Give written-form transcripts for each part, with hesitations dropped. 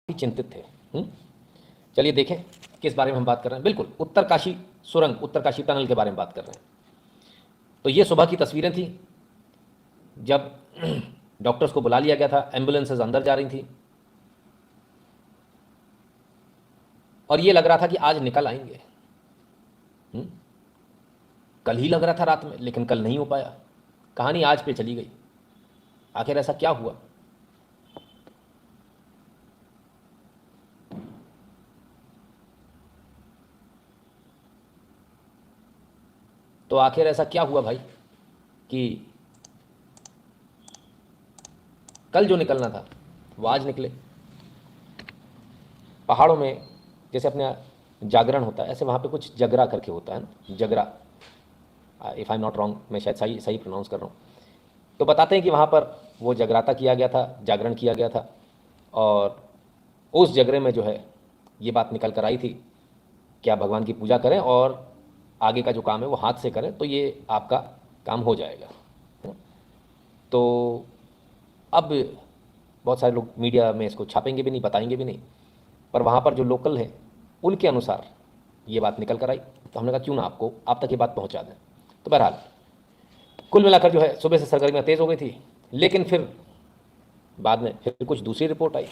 चिंतित थे। चलिए देखें किस बारे में हम बात कर रहे हैं। बिल्कुल उत्तरकाशी सुरंग, उत्तरकाशी टनल के बारे में बात कर रहे हैं। तो ये सुबह की तस्वीरें थी जब डॉक्टर्स को बुला लिया गया था, एम्बुलेंसेज अंदर जा रही थी और ये लग रहा था कि आज निकल आएंगे। कल ही लग रहा था रात में, लेकिन कल नहीं हो पाया। कहानी आज पे चली गई। आखिर ऐसा क्या हुआ? तो आखिर ऐसा क्या हुआ भाई कि कल जो निकलना था वो आज निकले। पहाड़ों में जैसे अपने जागरण होता है, ऐसे वहाँ पे कुछ जगरा करके होता है ना, जगरा, if I am not wrong, मैं शायद सही प्रोनाउंस कर रहा हूँ। तो बताते हैं कि वहाँ पर वो जगराता किया गया था, जागरण किया गया था और उस जगरे में जो है ये बात निकल कर आई थी कि आप भगवान की पूजा करें और आगे का जो काम है वो हाथ से करें तो ये आपका काम हो जाएगा। तो अब बहुत सारे लोग मीडिया में इसको छापेंगे भी नहीं, बताएंगे भी नहीं, पर वहाँ पर जो लोकल है उनके अनुसार ये बात निकल कर आई। तो हमने कहा क्यों ना आप तक ये बात पहुँचा दें। तो बहरहाल कुल मिलाकर जो है सुबह से सरगर्मियाँ तेज़ हो गई थी, लेकिन फिर बाद में फिर कुछ दूसरी रिपोर्ट आई।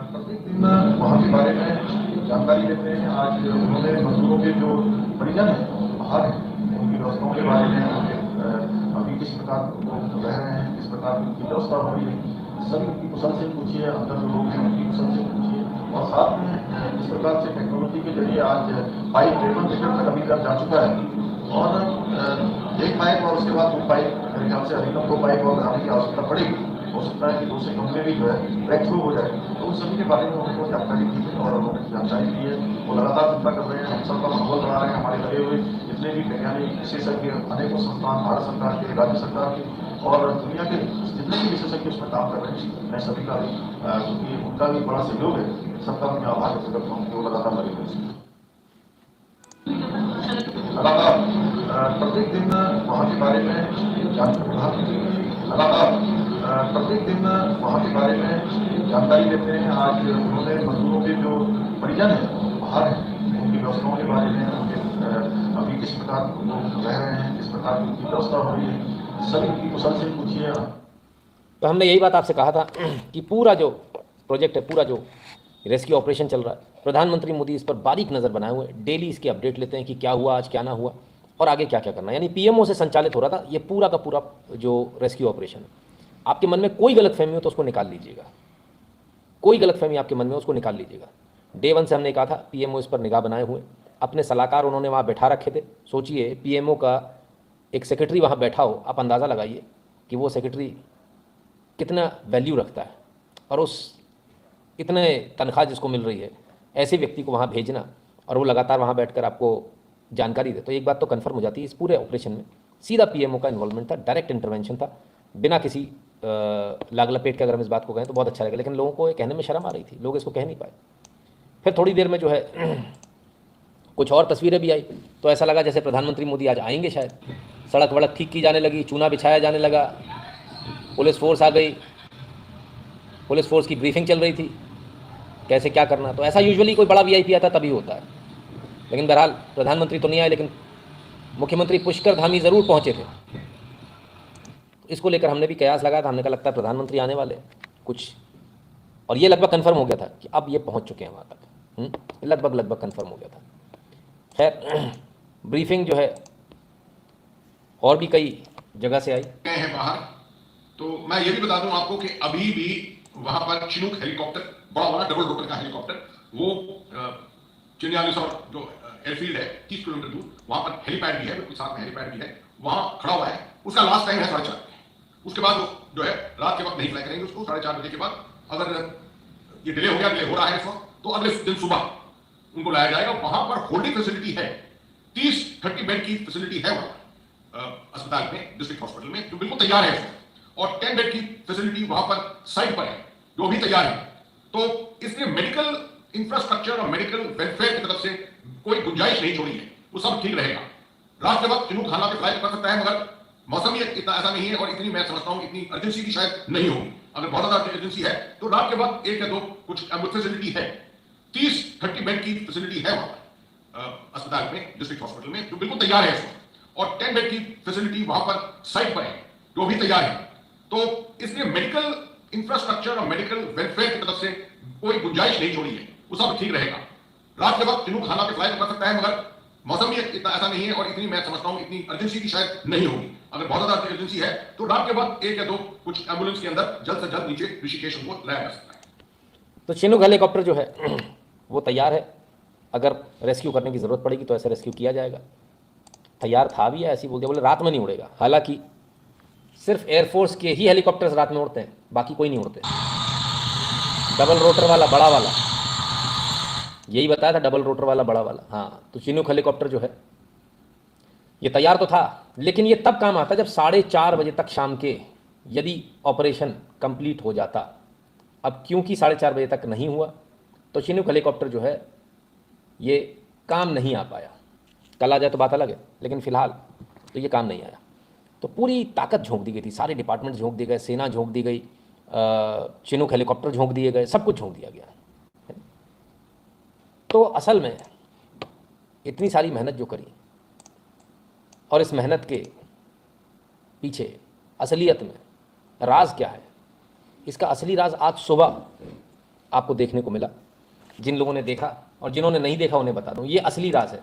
प्रत्येक दिन वहाँ के बारे में जानकारी लेते हैं। आज उन्होंने मजदूरों के जो परिजन हैं बाहर हैं, उनकी व्यवस्थाओं के बारे में, अभी किस प्रकार वो रह रहे हैं, किस प्रकार उनकी व्यवस्था हो रही है, सभी की कुशल से पूछिए। अंदर जो लोग हैं उनकी कुशल से पूछिए और साथ में जिस प्रकार से टेक्नोलॉजी के जरिए आज पाइप ट्रेन टिकट तक अभी तक जा चुका है और एक पाइप और उसके बाद 2 पाइप, मेरे ख्याल से अधिकतम 2 पाइप और लगाने की आवश्यकता पड़ेगी। हो सकता है कि 2 से कम में भी जो है ब्रेक थ्रू हो जाए। तो उन सभी के बारे में उनको जानकारी दी है और उन्होंने जानकारी दी है। वो लगातार चिंता कर रहे हैं, हम सबका माहौल बना रहे हैं। हमारे लगे हुए जितने भी वैज्ञानिक विशेषज्ञ, अनेकों संस्थान, भारत सरकार के, राज्य सरकार के और दुनिया के जितने भी विशेषज्ञ उसमें काम कर रहे हैं, मैं सभी का क्योंकि उनका भी बड़ा सहयोग है, सबका मैं आभार व्यक्त करता हूँ कि वो लगातार लगे हुए। लगातार प्रत्येक दिन वहाँ के बारे में प्रत्येक दिन वहाँ के बारे में जानकारी लेते हैं। आज उन्होंने मजदूरों के जो परिजन हैं बाहर हैं, उनकी व्यवस्थाओं के बारे में, उनके अभी किस प्रकार वो रह रहे हैं, किस प्रकार उनकी व्यवस्था हो रही है, सभी की कुशल से पूछिए। तो हमने यही बात आपसे कहा था कि पूरा जो प्रोजेक्ट है, पूरा जो रेस्क्यू ऑपरेशन चल रहा है, प्रधानमंत्री मोदी इस पर बारीक नज़र बनाए हुए, डेली इसकी अपडेट लेते हैं कि क्या हुआ आज, क्या ना हुआ और आगे क्या क्या करना है। यानी पीएमओ से संचालित हो रहा था ये पूरा का पूरा जो रेस्क्यू ऑपरेशन है। आपके मन में कोई गलतफहमी हो तो उसको निकाल लीजिएगा, कोई गलतफहमी आपके मन में उसको निकाल लीजिएगा। डे 1 से हमने कहा था पीएमओ इस पर निगाह बनाए हुए, अपने सलाहकार उन्होंने वहाँ बैठा रखे थे। सोचिए पीएमओ का एक सेक्रेटरी वहाँ बैठा हो, आप अंदाज़ा लगाइए कि वो सेक्रेटरी कितना वैल्यू रखता है और उस इतने तनख्वाह जिसको मिल रही है, ऐसे व्यक्ति को वहाँ भेजना और वो लगातार वहाँ बैठकर आपको जानकारी दे, तो एक बात तो कन्फर्म हो जाती है इस पूरे ऑपरेशन में सीधा पीएमओ का इन्वॉल्वमेंट था, डायरेक्ट इंटरवेंशन था, बिना किसी लाग लपेट के। अगर हम इस बात को कहें तो बहुत अच्छा लगेगा, लेकिन लोगों को कहने में शर्म आ रही थी, लोग इसको कह नहीं पाए। फिर थोड़ी देर में जो है कुछ और तस्वीरें भी आई, तो ऐसा लगा जैसे प्रधानमंत्री मोदी आज आएंगे शायद। सड़क वड़क ठीक की जाने लगी, चूना बिछाया जाने लगा, पुलिस फोर्स आ गई, पुलिस फोर्स की ब्रीफिंग चल रही थी कैसे क्या करना। तो ऐसा यूजुअली कोई बड़ा वीआईपी आता तभी होता है, लेकिन बहरहाल प्रधानमंत्री तो नहीं आए, लेकिन मुख्यमंत्री पुष्कर धामी ज़रूर पहुँचे थे। इसको लेकर हमने भी कयास लगाया था, हमने कहा लगता है प्रधानमंत्री आने वाले कुछ, और ये लगभग कन्फर्म हो गया था कि अब ये पहुँच चुके हैं वहाँ तक। लगभग कन्फर्म हो गया था। खैर ब्रीफिंग जो है और भी कई जगह से आई हैं बाहर। तो मैं ये भी बता दूं आपको कि अभी भी वहां पर चिनूक हेलीकॉप्टर, बड़ा वाला डबल रोटर का हेलीकॉप्टर, वो चिन्यालीस और जो एयरफील्ड है 30 किलोमीटर दूर, वहां पर हेलीपैड भी है, बिल्कुल साथ में हेलीपैड भी है, वहां खड़ा हुआ है। उसका लास्ट टाइम है 4:30। उसके बाद वो जो है रात के वक्त नहीं फ्लाई करेंगे उसको। 4:30 बजे के बाद अगर ये डिले हो गया, डिले हो रहा है इस वक्त, तो अगले दिन सुबह उनको लाया जाएगा। वहां पर होल्डिंग फैसिलिटी है, 30 बेड की फैसिलिटी है वहां अस्पताल में, डिस्ट्रिक्ट हॉस्पिटल में, जो बिल्कुल तैयार है, और 10 बेड की फैसिलिटी वहां पर साइट पर है, जो भी तैयार है। तो इसलिए मेडिकल इंफ्रास्ट्रक्चर और मेडिकल वेलफेयर की तरफ से कोई गुंजाइश नहीं छोड़ी है, वो सब ठीक रहेगा। रात के वक्त चिनूक हालांकि फ्लाई कर सकता है, मगर मौसम ही इतना ऐसा नहीं है और इतनी मैं समझता हूं इतनी अर्जेंसी की शायद नहीं होगी। अगर बहुत ज्यादा अर्जेंसी है तो रात के वक्त एक या दो कुछ फैसिलिटी है, 30-30 बेड की फैसिलिटी है वहां पर अस्पताल में, डिस्ट्रिक्ट हॉस्पिटल में, जो बिल्कुल तैयार है इस वक्त, और 10 बेड की फैसिलिटी वहां पर साइट पर है जो भी तैयार है। तो इसलिए मेडिकल इंफ्रास्ट्रक्चर और मेडिकल वेलफेयर की तरफ से कोई गुंजाइश नहीं छोड़ी है, वो सब ठीक रहेगा। रात के वक्त चिनूक हालांकि फ्लाई कर सकता है, मगर मौसम ही इतना ऐसा नहीं है और इतनी मैं समझता हूं इतनी अर्जेंसी की शायद नहीं होगी। अगर बहुत ज्यादा अर्जेंसी है तो रात के वक्त एक या दो कुछ एम्बुलेंस के अंदर जल्द से जल्द नीचे ऋषिकेश को लाया जा सकता है। तो चिनूक हेलीकॉप्टर जो है वो तैयार है, अगर रेस्क्यू करने की ज़रूरत पड़ेगी तो ऐसे रेस्क्यू किया जाएगा। तैयार था भी है, ऐसी बोल दिया, बोले रात में नहीं उड़ेगा। हालांकि सिर्फ एयरफोर्स के ही हेलीकॉप्टर्स रात में उड़ते हैं, बाकी कोई नहीं उड़ते। डबल रोटर वाला बड़ा वाला, यही बताया था, डबल रोटर वाला बड़ा वाला। हाँ, तो चिनूक हेलीकॉप्टर जो है ये तैयार तो था, लेकिन ये तब काम आता जब 4:30 बजे तक शाम के यदि ऑपरेशन कंप्लीट हो जाता। अब क्योंकि 4:30 बजे तक नहीं हुआ तो चिनूक हेलीकॉप्टर जो है ये काम नहीं आ पाया। कल आ जाए तो बात अलग है, लेकिन फिलहाल तो ये काम नहीं आया। तो पूरी ताकत झोंक दी गई थी, सारे डिपार्टमेंट झोंक दिए गए, सेना झोंक दी गई, चिनूक हेलीकॉप्टर झोंक दिए गए, सब कुछ झोंक दिया गया। तो असल में इतनी सारी मेहनत जो करी, और इस मेहनत के पीछे असलियत में राज क्या है, इसका असली राज आज सुबह आपको देखने को मिला। जिन लोगों ने देखा और जिन्होंने नहीं देखा उन्हें बता दूं, ये असली राज है।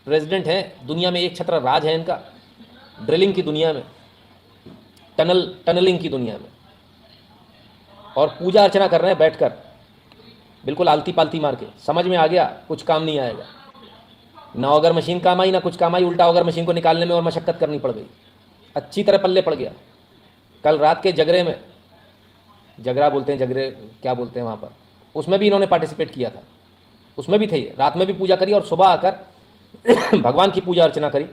प्रेसिडेंट हैं दुनिया में, एक छत्र राज है इनका, ड्रिलिंग की दुनिया में, टनलिंग की दुनिया में, और पूजा अर्चना कर रहे हैं बैठकर, बिल्कुल आलती पालती मार के। समझ में आ गया कुछ काम नहीं आएगा, ना अगर मशीन काम आई ना कुछ काम आई, उल्टा अगर मशीन को निकालने में और मशक्कत करनी पड़ गई, अच्छी तरह पल्ले पड़ गया। कल रात के जगरे में, जगरा बोलते हैं, जगरे क्या बोलते हैं वहाँ पर, उसमें भी इन्होंने पार्टिसिपेट किया था, उसमें भी थे, रात में भी पूजा करी और सुबह आकर भगवान की पूजा अर्चना करी।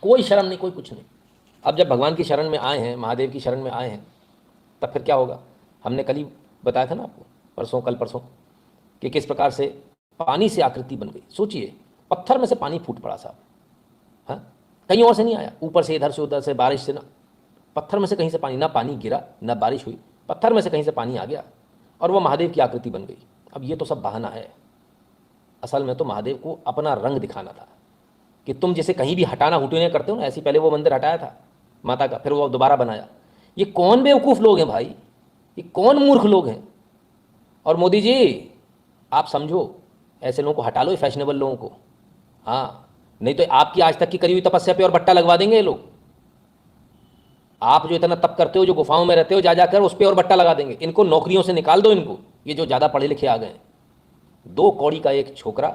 कोई शर्म नहीं, कोई कुछ नहीं। अब जब भगवान की शरण में आए हैं, महादेव की शरण में आए हैं, तब फिर क्या होगा। हमने कल ही बताया था ना आपको, परसों, कल परसों, कि किस प्रकार से पानी से आकृति बन गई। सोचिए, पत्थर में से पानी फूट पड़ा साहब, हाँ, कहीं और से नहीं आया, ऊपर से, इधर से, उधर से, बारिश से ना, पत्थर में से कहीं से पानी, ना पानी गिरा ना बारिश हुई, पत्थर में से कहीं से पानी आ गया और वो महादेव की आकृति बन गई। अब ये तो सब बहाना है, असल में तो महादेव को अपना रंग दिखाना था कि तुम जिसे कहीं भी हटाना हुटूने करते हो ना, ऐसे पहले वो मंदिर हटाया था माता का, फिर वो दोबारा बनाया। ये कौन बेवकूफ़ लोग हैं भाई, ये कौन मूर्ख लोग हैं। और मोदी जी आप समझो, ऐसे लोगों को हटा लो, फैशनेबल लोगों को, हाँ, नहीं तो आपकी आज तक की करी हुई तपस्या पे और बट्टा लगवा देंगे ये लोग। आप जो इतना तप करते हो, जो गुफाओं में रहते हो, जा जाकर उस पर और बट्टा लगा देंगे। इनको नौकरियों से निकाल दो, इनको, ये जो ज़्यादा पढ़े लिखे आ गए हैं। 2 कौड़ी का एक छोकरा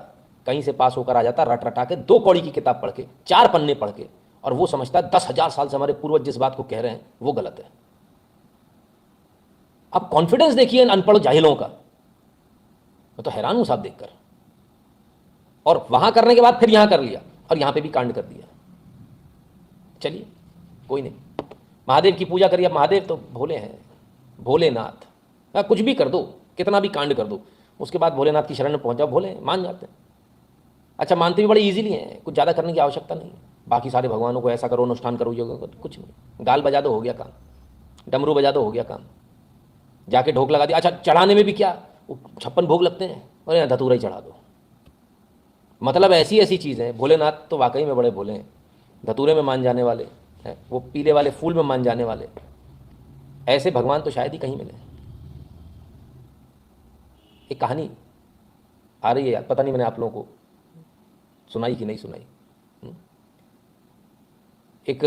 कहीं से पास होकर आ जाता, रट रटा के 2 कौड़ी की किताब पढ़ के, 4 पन्ने पढ़ के, और वो समझता है 10,000 साल से हमारे पूर्वज जिस बात को कह रहे हैं वो गलत है। अब कॉन्फिडेंस देखिए इन अनपढ़ जाहिलों का, मैं तो हैरान हूं साहब देखकर। और वहां करने के बाद फिर यहां कर लिया और यहां पे भी कांड कर दिया। चलिए कोई नहीं, महादेव की पूजा करिए। अब महादेव तो भोले हैं, भोलेनाथ, कुछ भी कर दो, कितना भी कांड कर दो, उसके बाद भोलेनाथ की शरण में पहुंच जाओ, भोले मान जाते हैं। अच्छा, मानते भी बड़े इजीली हैं, कुछ ज़्यादा करने की आवश्यकता नहीं। बाकी सारे भगवानों को ऐसा करो, अनुष्ठान करो, योगा करो, कुछ नहीं, गाल बजा दो हो गया काम, डमरू बजा दो हो गया काम, जाके ढोक लगा दिया। अच्छा, चढ़ाने में भी क्या, 56 भोग लगते हैं, और यहाँ धतूरा ही चढ़ा दो। मतलब ऐसी ऐसी चीज़ है। भोलेनाथ तो वाकई में बड़े भोले हैं, धतूरे में मान जाने वाले हैं, वो पीले वाले फूल में मान जाने वाले, ऐसे भगवान तो शायद ही कहीं मिले। एक कहानी आ रही है यार, पता नहीं मैंने आप लोगों को सुनाई कि नहीं सुनाई। एक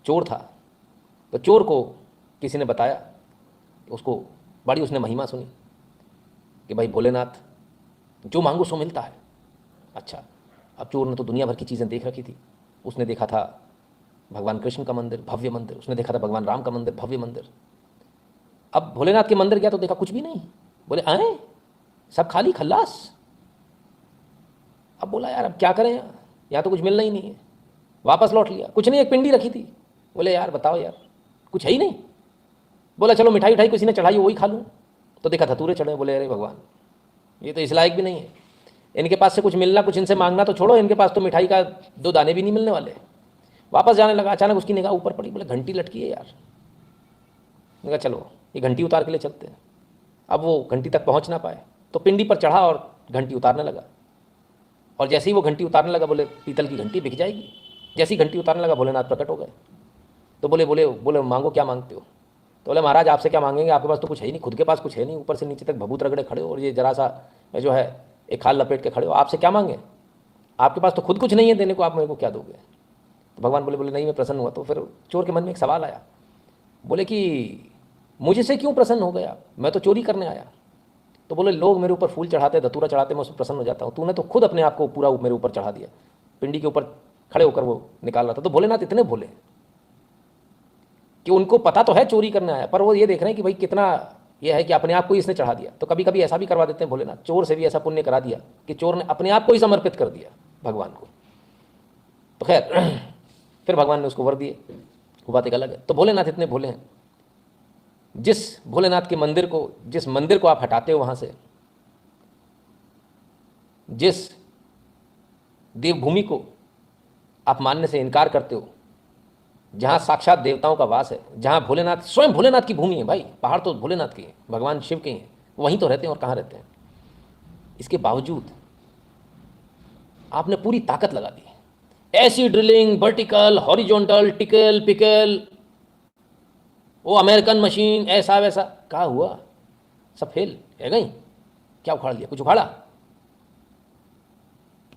चोर था, तो चोर को किसी ने बताया, उसको बड़ी उसने महिमा सुनी कि भाई भोलेनाथ जो मांगो सो मिलता है। अच्छा, अब चोर ने तो दुनिया भर की चीज़ें देख रखी थी। उसने देखा था भगवान कृष्ण का मंदिर, भव्य मंदिर, उसने देखा था भगवान राम का मंदिर, भव्य मंदिर। अब भोलेनाथ के मंदिर गया तो देखा कुछ भी नहीं। बोले आए, सब खाली खल्लास। अब बोला यार अब क्या करें, यहाँ तो कुछ मिलना ही नहीं है। वापस लौट लिया, कुछ नहीं, एक पिंडी रखी थी। बोले यार बताओ यार, कुछ है ही नहीं। बोला चलो मिठाई उठाई किसी ने चढ़ाई वही खा लूँ। तो देखा धतूरे चढ़े। बोले अरे भगवान, ये तो इस लायक भी नहीं है, इनके पास से कुछ मिलना, कुछ इनसे मांगना तो छोड़ो, इनके पास तो मिठाई का 2 दाने भी नहीं मिलने वाले। वापस जाने लगा, अचानक उसकी निगाह ऊपर पड़ी। बोले घंटी लटकी है यार। मैंने कहा चलो ये घंटी उतार के लिए चलते हैं। अब वो घंटी तक पहुंच ना पाए तो पिंडी पर चढ़ा और घंटी उतारने लगा। और जैसे ही वो घंटी उतारने लगा, बोले पीतल की घंटी बिक जाएगी। जैसी घंटी उतारने लगा, भोलेनाथ प्रकट हो गए। तो बोले बोले बोले मांगो, क्या मांगते हो? तो बोले महाराज आपसे क्या मांगेंगे, आपके पास तो कुछ है ही नहीं, खुद के पास कुछ है नहीं, ऊपर से नीचे तक भभूत रगड़े खड़े हो और ये जरा सा जो है एक खाल लपेट के खड़े हो, आपसे क्या मांगे? आपके पास तो खुद कुछ नहीं है देने को, आप मेरे को क्या दोगे? तो भगवान बोले नहीं मैं प्रसन्न हुआ। तो फिर चोर के मन में एक सवाल आया। बोले कि मुझसे क्यों प्रसन्न हो गया, मैं तो चोरी करने आया। तो बोले लोग मेरे ऊपर फूल चढ़ाते, धतूरा चढ़ाते, मैं उसमें प्रसन्न हो जाता हूँ, तूने तो खुद अपने आप को पूरा मेरे ऊपर चढ़ा दिया। पिंडी के ऊपर खड़े होकर वो निकाल रहा था। तो भोलेनाथ इतने भोले कि उनको पता तो है चोरी करने आया, पर वो ये देख रहे हैं कि भाई कितना ये है कि अपने आप को ही इसने चढ़ा दिया। तो कभी कभी ऐसा भी करवा देते हैं भोलेनाथ, चोर से भी ऐसा पुण्य करा दिया कि चोर ने अपने आप को ही समर्पित कर दिया भगवान को। तो खैर फिर भगवान ने उसको वर दिए, वो बात एक अलग है। तो भोलेनाथ इतने भोले हैं, जिस भोलेनाथ के मंदिर को, जिस मंदिर को आप हटाते हो वहां से, जिस देवभूमि को आप मानने से इनकार करते हो, जहां साक्षात देवताओं का वास है, जहां भोलेनाथ स्वयं भोलेनाथ की भूमि है भाई, पहाड़ तो भोलेनाथ के हैं, भगवान शिव के हैं, वहीं तो रहते हैं और कहाँ रहते हैं। इसके बावजूद आपने पूरी ताकत लगा दी, ऐसी drilling, vertical, horizontal, tackle pickle, वो अमेरिकन मशीन, ऐसा वैसा, कहाँ हुआ? सब फेल है गई। क्या उखाड़ लिया? कुछ उखाड़ा?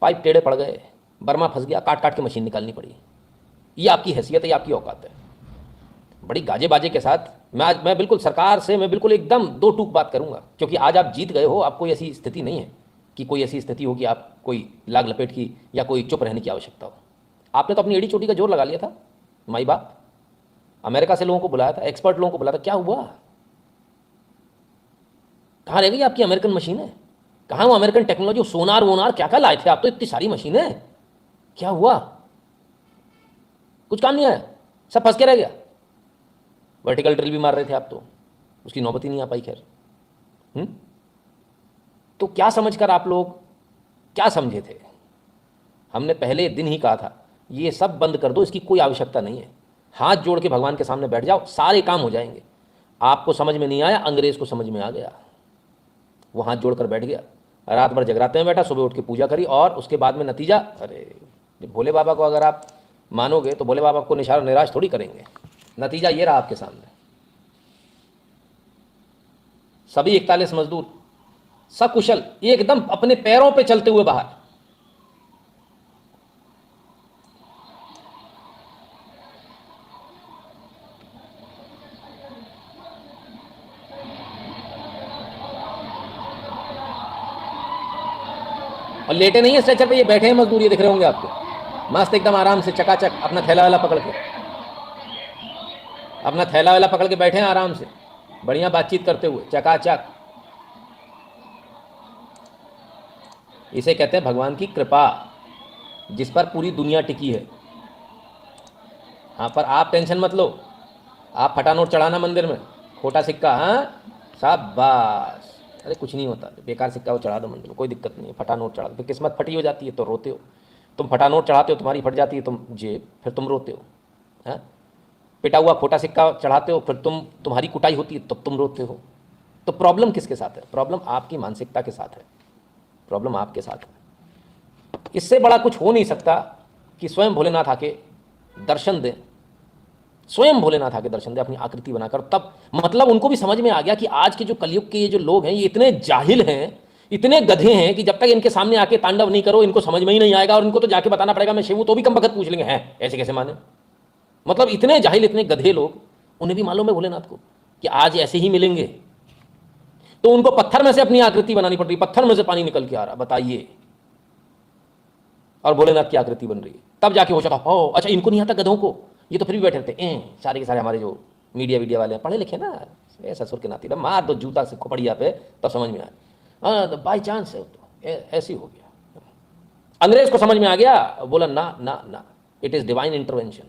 पाइप टेढ़े पड़ गए, बर्मा फंस गया, काट काट के मशीन निकालनी पड़ी। ये आपकी हैसियत है, ये आपकी औकात है। बड़ी गाजे बाजे के साथ मैं बिल्कुल सरकार से मैं बिल्कुल एकदम 2 टूक बात करूंगा, क्योंकि आज आप जीत गए हो, आप कोई ऐसी स्थिति नहीं है कि कोई ऐसी स्थिति हो कि आप कोई लाग लपेट की या कोई चुप रहने की आवश्यकता हो। आपने तो अपनी एड़ी चोटी का जोर लगा लिया था, माई बाप। अमेरिका से लोगों को बुलाया था, एक्सपर्ट लोगों को बुलाया था, क्या हुआ? कहाँ रह गई आपकी अमेरिकन मशीनें? कहाँ वो अमेरिकन टेक्नोलॉजी, सोनार वोनार क्या क्या लाए थे आप? तो इतनी सारी मशीनें, क्या हुआ? कुछ काम नहीं आया, सब फंस के रह गया। वर्टिकल ड्रिल भी मार रहे थे आप, तो उसकी नौबत ही नहीं आ पाई। खैर तो क्या समझकर आप लोग क्या समझे थे? हमने पहले दिन ही कहा था ये सब बंद कर दो, इसकी कोई आवश्यकता नहीं है। हाथ जोड़ के भगवान के सामने बैठ जाओ, सारे काम हो जाएंगे। आपको समझ में नहीं आया, अंग्रेज को समझ में आ गया। वो हाथ जोड़कर बैठ गया, रात भर जगराते में बैठा, सुबह उठ के पूजा करी, और उसके बाद में नतीजा, अरे भोले बाबा को अगर आप मानोगे तो भोले बाबा को निराश थोड़ी करेंगे। नतीजा ये रहा आपके सामने, सभी 41 मजदूर सकुशल एकदम अपने पैरों पे चलते हुए बाहर। और लेटे नहीं है स्ट्रेचर पे, ये बैठे हैं मजदूर, ये दिख रहे होंगे आपको, मस्त एकदम आराम से चकाचक अपना थैला वाला पकड़ के, अपना थैला वाला पकड़ के बैठे हैं आराम से, बढ़िया बातचीत करते हुए चकाचक। इसे कहते हैं भगवान की कृपा, जिस पर पूरी दुनिया टिकी है। हाँ, पर आप टेंशन मत लो, आप फटा नोट चढ़ाना मंदिर में, खोटा सिक्का, हाँ शाबाश, अरे कुछ नहीं होता, बेकार सिक्का वो चढ़ा दो मंदिर में, कोई दिक्कत नहीं है। फटा नोट चढ़ा दो, फिर किस्मत फटी हो जाती है तो रोते हो। तुम फटा नोट चढ़ाते हो, तुम्हारी फट जाती है तुम जेब, फिर तुम रोते हो। हाँ, पिटा हुआ खोटा सिक्का चढ़ाते हो, फिर तुम्हारी कुटाई होती है तब तुम रोते हो। तो प्रॉब्लम किसके साथ है? प्रॉब्लम आपकी मानसिकता के साथ है, प्रॉब्लम आपके साथ है। इससे बड़ा कुछ हो नहीं सकता कि स्वयं भोलेनाथ आके दर्शन दें, स्वयं भोलेनाथ आके दर्शन दें अपनी आकृति बनाकर। तब मतलब उनको भी समझ में आ गया कि आज के जो कलयुग के ये जो लोग हैं, ये इतने जाहिल हैं, इतने गधे हैं कि जब तक इनके सामने आके तांडव नहीं करो इनको समझ में ही नहीं आएगा, और इनको तो जाके बताना पड़ेगा मैं शिव हूं, तो भी कम वक्त पूछ लेंगे हैं ऐसे कैसे माने। मतलब इतने जाहिल, इतने गधे लोग, उन्हें भी मालूम है भोलेनाथ को कि आज ऐसे ही मिलेंगे। तो उनको पत्थर में से अपनी आकृति बनानी पड़ रही, पत्थर में से पानी निकल के आ रहा, बताइए, और भोलेनाथ की आकृति बन रही है। तब जाके हो सका, हो अच्छा इनको नहीं आता गधों को, ये तो फिर भी बैठे रहते सारे के सारे हमारे जो मीडिया वाले हैं, पढ़े लिखे ना, ससुर के नाती, मार दो जूता से खोपड़िया पे तब समझ में आया। हाँ तो बाई चांस है, तो ऐसे हो गया। अंग्रेज को समझ में आ गया, बोला ना ना ना, it is divine intervention,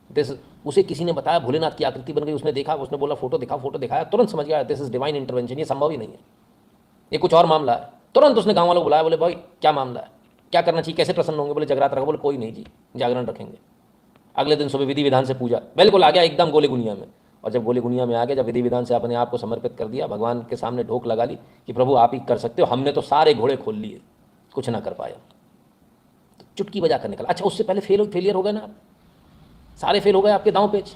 this उसे किसी ने बताया भोलेनाथ की आकृति बन गई, उसने देखा, उसने बोला फोटो दिखा, फोटो दिखाया, तुरंत समझ गया दिस इज डिवाइन इंटरवेंशन, ये संभव ही नहीं है, ये कुछ और मामला है। तुरंत उसने गाँव वालों को बुलाया, बोले भाई क्या मामला है, क्या करना चाहिए, कैसे प्रसन्न होंगे, बोले जगरात रखो, बोले कोई नहीं जी जागरण रखेंगे। अगले दिन सुबह विधि विधान से पूजा, बिल्कुल आ गया एकदम गोले गुनिया में। और जब गोले गुनिया में आ गया, जब विधि विधान से अपने आप को समर्पित कर दिया, भगवान के सामने ढोक लगा ली कि प्रभु आप ही कर सकते हो, हमने तो सारे घोड़े खोल लिए, कुछ ना कर पाया, तो चुटकी बजा कर निकला। अच्छा उससे पहले फेलियर हो गए ना आप, सारे फेल हो गए आपके दांव पेच,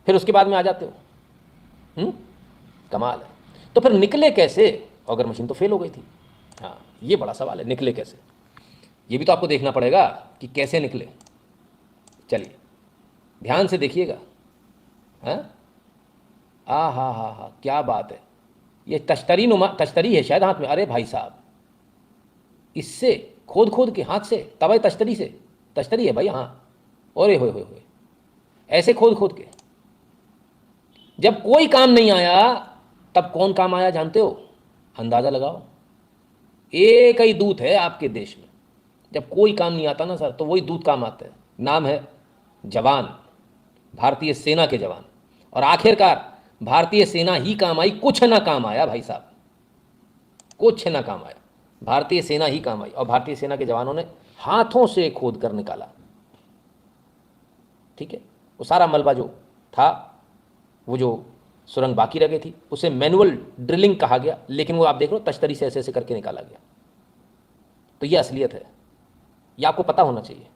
फिर उसके बाद में आ जाते हो। कमाल है। तो फिर निकले कैसे, अगर मशीन तो फेल हो गई थी। हाँ ये बड़ा सवाल है, निकले कैसे, ये भी तो आपको देखना पड़ेगा कि कैसे निकले। चलिए ध्यान से देखिएगा। हाँ हा क्या बात है, ये तश्तरी है शायद हाथ में। अरे भाई साहब, इससे खोद खोद के हाथ से, तवे तश्तरी से, तश्तरी है भाई। हाँ ओरे हो ऐसे खोद खोद के। जब कोई काम नहीं आया तब कौन काम आया जानते हो, अंदाजा लगाओ। एक ही दूत है आपके देश में, जब कोई काम नहीं आता ना सर, तो वही दूत काम आता है, नाम है जवान, भारतीय सेना के जवान। और आखिरकार भारतीय सेना ही काम आई, कुछ ना काम आया भाई साहब, कुछ ना काम आया, भारतीय सेना ही काम आई। और भारतीय सेना के जवानों ने हाथों से खोद कर निकाला, ठीक है। वो सारा मलबा जो था, वो जो सुरंग बाकी रह गई थी, उसे मैनुअल ड्रिलिंग कहा गया, लेकिन वो आप देख लो तश्तरी से ऐसे ऐसे करके निकाला गया। तो ये असलियत है, ये आपको पता होना चाहिए।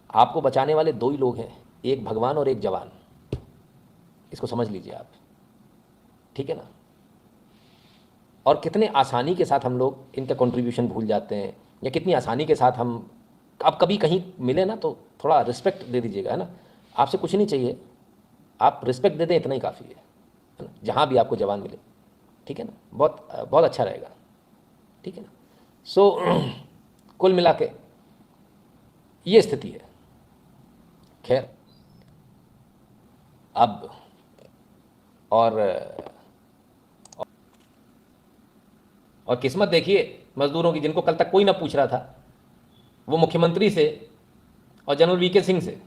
आपको बचाने वाले दो ही लोग हैं, एक भगवान और एक जवान, इसको समझ लीजिए आप, ठीक है ना। और कितने आसानी के साथ हम लोग इनका कंट्रीब्यूशन भूल जाते हैं, या कितनी आसानी के साथ हम, अब कभी कहीं मिले ना तो थोड़ा रिस्पेक्ट दे दीजिएगा, है ना। आपसे कुछ नहीं चाहिए, आप रिस्पेक्ट दे दें, इतना ही काफ़ी है ना, जहाँ भी आपको जवान मिले, ठीक है ना। बहुत बहुत अच्छा रहेगा, ठीक है ना। सो कुल मिला के ये स्थिति है। खैर अब और किस्मत देखिए मजदूरों की, जिनको कल तक कोई ना पूछ रहा था, वो मुख्यमंत्री से और जनरल वीके सिंह से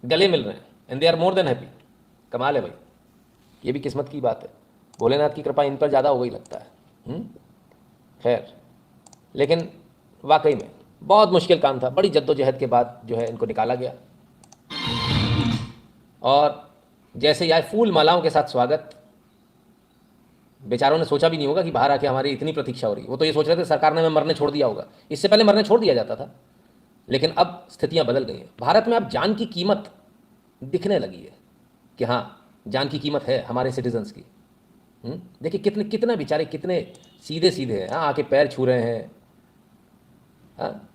गले मिल रहे हैं, and they are more than happy. कमाल है भाई, ये भी किस्मत की बात है। भोलेनाथ की कृपा इन पर ज़्यादा हो गई लगता है। खैर, लेकिन वाकई में बहुत मुश्किल काम था, बड़ी जद्दोजहद के बाद जो है इनको निकाला गया। और जैसे ही आए, फूल मालाओं के साथ स्वागत। बेचारों ने सोचा भी नहीं होगा कि बाहर आके हमारी इतनी प्रतीक्षा हो रही। वो तो ये सोच रहे थे सरकार ने हमें मरने छोड़ दिया होगा, इससे पहले मरने छोड़ दिया जाता था। लेकिन अब स्थितियां बदल गई हैं। भारत में अब जान की कीमत दिखने लगी है कि हाँ, जान की कीमत है हमारे सिटीजन्स की। देखिए कितने बेचारे कितने सीधे सीधे हैं, हाँ, आके पैर छू रहे हैं। हाँ,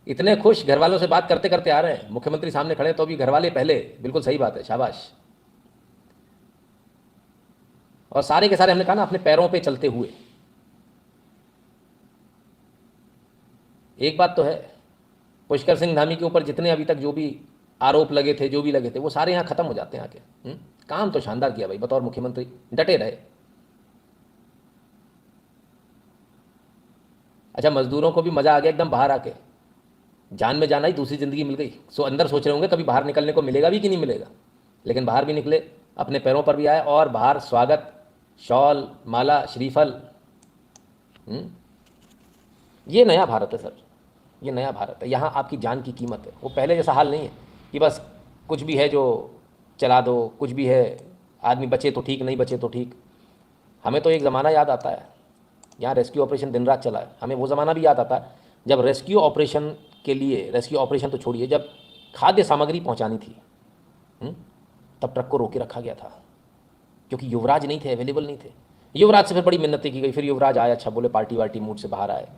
इतने खुश, घर वालों से बात करते करते आ रहे हैं, मुख्यमंत्री सामने खड़े तो भी घर वाले पहले। बिल्कुल सही बात है, शाबाश। और सारे के सारे हमने कहा ना, अपने पैरों पे चलते हुए। एक बात तो है, पुष्कर सिंह धामी के ऊपर जितने अभी तक जो भी आरोप लगे थे, जो भी लगे थे, वो सारे यहाँ खत्म हो जाते हैं आके। काम तो शानदार किया भाई, बतौर मुख्यमंत्री डटे रहे। अच्छा, मजदूरों को भी मजा आ गया एकदम बाहर आके, जान में जाना ही, दूसरी जिंदगी मिल गई। सो अंदर सोच रहे होंगे कभी बाहर निकलने को मिलेगा भी कि नहीं मिलेगा, लेकिन बाहर भी निकले, अपने पैरों पर भी आए, और बाहर स्वागत, शॉल, माला, श्रीफल। ये नया भारत है सर, ये नया भारत है। यहाँ आपकी जान की कीमत है। वो पहले जैसा हाल नहीं है कि बस कुछ भी है जो चला दो, कुछ भी है, आदमी बचे तो ठीक, नहीं बचे तो ठीक। हमें तो एक ज़माना याद आता है, यहाँ रेस्क्यू ऑपरेशन दिन रात चला है, हमें वो ज़माना भी याद आता है जब रेस्क्यू ऑपरेशन के लिए, रेस्क्यू ऑपरेशन तो छोड़िए, जब खाद्य सामग्री पहुँचानी थी, तब ट्रक को रोके रखा गया था, क्योंकि युवराज नहीं थे, अवेलेबल नहीं थे। युवराज से फिर बड़ी मिन्नतें की गई, फिर युवराज आए, अच्छा बोले पार्टी वार्टी मूड से बाहर आए।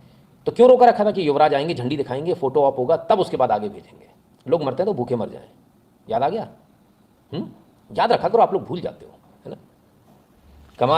तो क्यों रोका रखा था कि युवराज आएंगे, झंडी दिखाएंगे, फोटो ऑप होगा, तब उसके बाद आगे भेजेंगे। लोग मरते हैं तो भूखे मर जाएं। याद आ गया? याद रखा करो, आप लोग भूल जाते हो, है ना। कमाल।